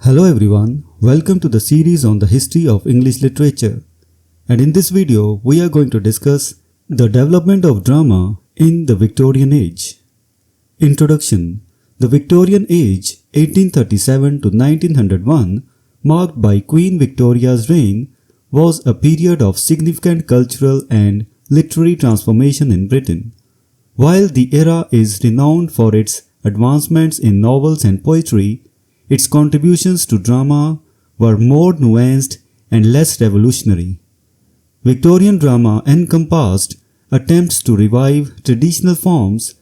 Hello everyone, welcome to the series on the history of English literature. And in this video, we are going to discuss the development of drama in the Victorian age. Introduction. The Victorian age, 1837 to 1901, marked by Queen Victoria's reign, was a period of significant cultural and literary transformation in Britain. While the era is renowned for its advancements in novels and poetry, its contributions to drama were more nuanced and less revolutionary. Victorian drama encompassed attempts to revive traditional forms,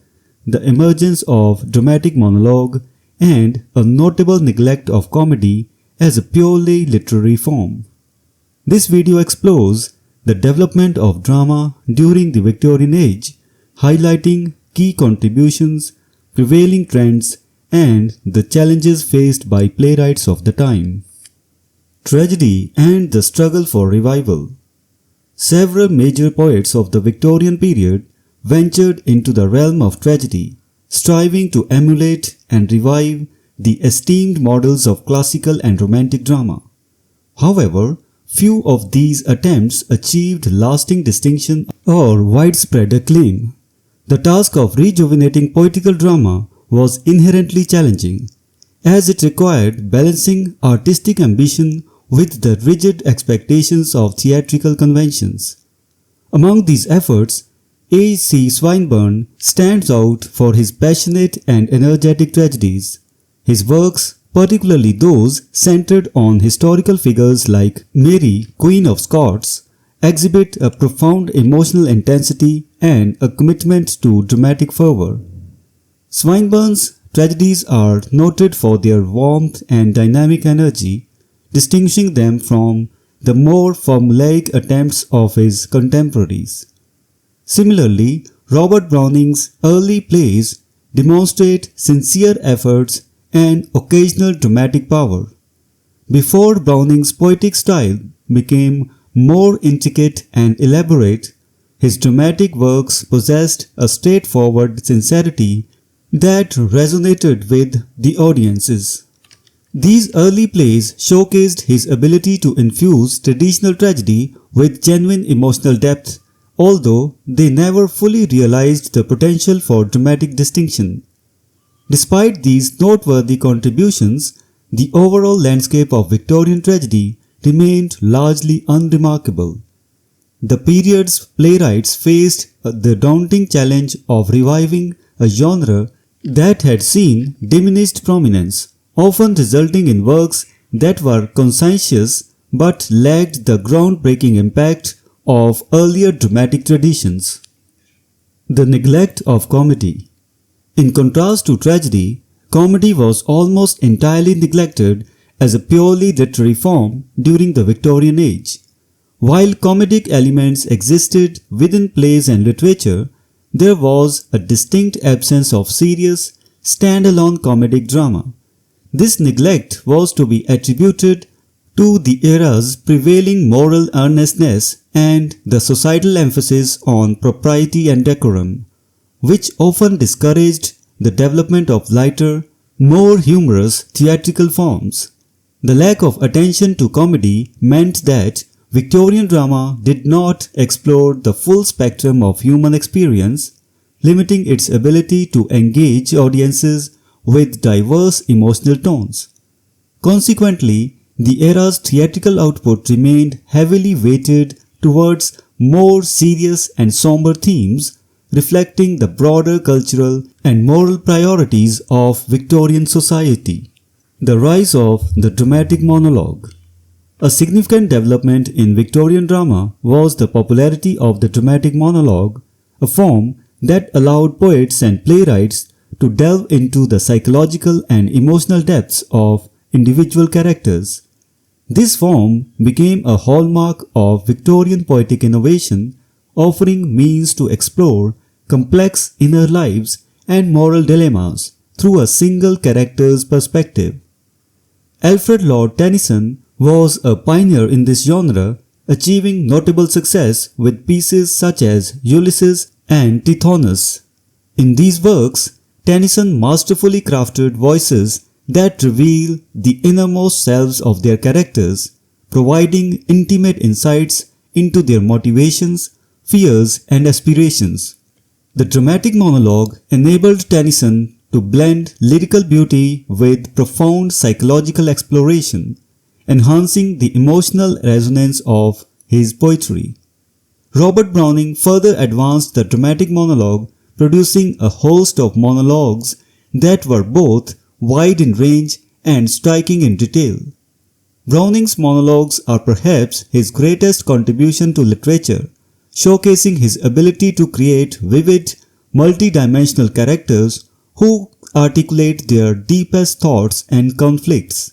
the emergence of dramatic monologue, and a notable neglect of comedy as a purely literary form. This video explores the development of drama during the Victorian age, highlighting key contributions, prevailing trends, and the challenges faced by playwrights of the time. Tragedy and the struggle for revival. Several major poets of the Victorian period ventured into the realm of tragedy, striving to emulate and revive the esteemed models of classical and romantic drama. However, few of these attempts achieved lasting distinction or widespread acclaim. The task of rejuvenating poetical drama was inherently challenging, as it required balancing artistic ambition with the rigid expectations of theatrical conventions. Among these efforts, A.C. Swinburne stands out for his passionate and energetic tragedies. His works, particularly those centered on historical figures like Mary, Queen of Scots, exhibit a profound emotional intensity and a commitment to dramatic fervor. Swinburne's tragedies are noted for their warmth and dynamic energy, distinguishing them from the more formulaic attempts of his contemporaries. Similarly, Robert Browning's early plays demonstrate sincere efforts and occasional dramatic power. Before Browning's poetic style became more intricate and elaborate, his dramatic works possessed a straightforward sincerity that resonated with the audiences. These early plays showcased his ability to infuse traditional tragedy with genuine emotional depth, although they never fully realized the potential for dramatic distinction. Despite these noteworthy contributions, the overall landscape of Victorian tragedy remained largely unremarkable. The period's playwrights faced the daunting challenge of reviving a genre that had seen diminished prominence, often resulting in works that were conscientious but lacked the groundbreaking impact of earlier dramatic traditions. The neglect of comedy. In contrast to tragedy, comedy was almost entirely neglected as a purely literary form during the Victorian age. While comedic elements existed within plays and literature, there was a distinct absence of serious, standalone comedic drama. This neglect was to be attributed to the era's prevailing moral earnestness and the societal emphasis on propriety and decorum, which often discouraged the development of lighter, more humorous theatrical forms. The lack of attention to comedy meant that Victorian drama did not explore the full spectrum of human experience, limiting its ability to engage audiences with diverse emotional tones. Consequently, the era's theatrical output remained heavily weighted towards more serious and somber themes, reflecting the broader cultural and moral priorities of Victorian society. The rise of the dramatic monologue. A significant development in Victorian drama was the popularity of the dramatic monologue, a form that allowed poets and playwrights to delve into the psychological and emotional depths of individual characters. This form became a hallmark of Victorian poetic innovation, offering means to explore complex inner lives and moral dilemmas through a single character's perspective. Alfred Lord Tennyson was a pioneer in this genre, achieving notable success with pieces such as Ulysses and Tithonus. In these works, Tennyson masterfully crafted voices that reveal the innermost selves of their characters, providing intimate insights into their motivations, fears, and aspirations. The dramatic monologue enabled Tennyson to blend lyrical beauty with profound psychological exploration, enhancing the emotional resonance of his poetry. Robert Browning further advanced the dramatic monologue, producing a host of monologues that were both wide in range and striking in detail. Browning's monologues are perhaps his greatest contribution to literature, showcasing his ability to create vivid, multi-dimensional characters who articulate their deepest thoughts and conflicts.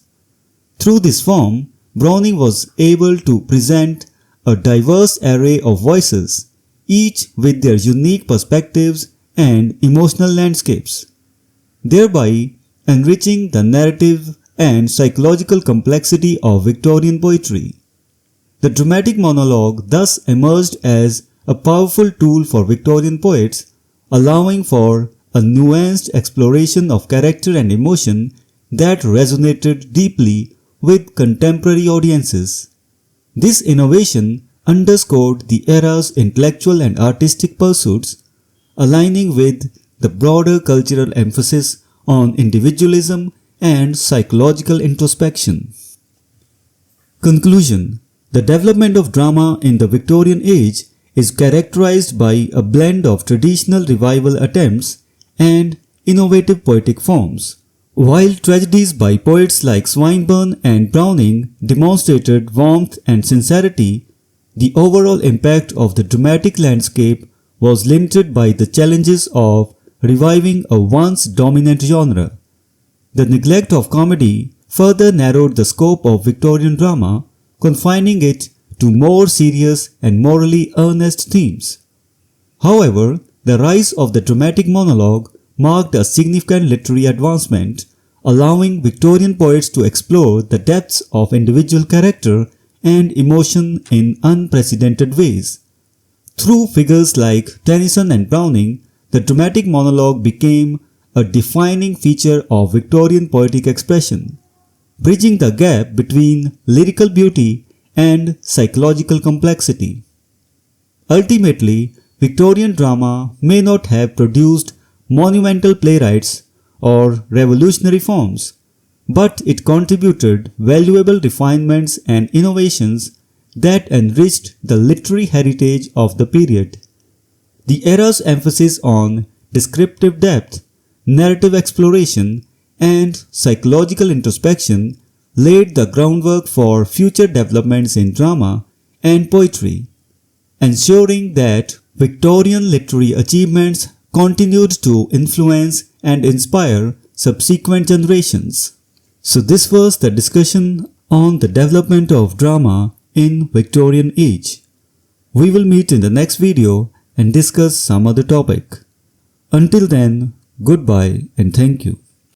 Through this form, Browning was able to present a diverse array of voices, each with their unique perspectives and emotional landscapes, thereby enriching the narrative and psychological complexity of Victorian poetry. The dramatic monologue thus emerged as a powerful tool for Victorian poets, allowing for a nuanced exploration of character and emotion that resonated deeply with contemporary audiences. This innovation underscored the era's intellectual and artistic pursuits, aligning with the broader cultural emphasis on individualism and psychological introspection. Conclusion: the development of drama in the Victorian age is characterized by a blend of traditional revival attempts and innovative poetic forms. While tragedies by poets like Swinburne and Browning demonstrated warmth and sincerity, the overall impact of the dramatic landscape was limited by the challenges of reviving a once dominant genre. The neglect of comedy further narrowed the scope of Victorian drama, confining it to more serious and morally earnest themes. However, the rise of the dramatic monologue marked a significant literary advancement, allowing Victorian poets to explore the depths of individual character and emotion in unprecedented ways. Through figures like Tennyson and Browning, the dramatic monologue became a defining feature of Victorian poetic expression, bridging the gap between lyrical beauty and psychological complexity. Ultimately, Victorian drama may not have produced monumental playwrights or revolutionary forms, but it contributed valuable refinements and innovations that enriched the literary heritage of the period. The era's emphasis on descriptive depth, narrative exploration, and psychological introspection laid the groundwork for future developments in drama and poetry, ensuring that Victorian literary achievements continued to influence and inspire subsequent generations. So this was the discussion on the development of drama in Victorian age. We will meet in the next video and discuss some other topic. Until then, goodbye and thank you.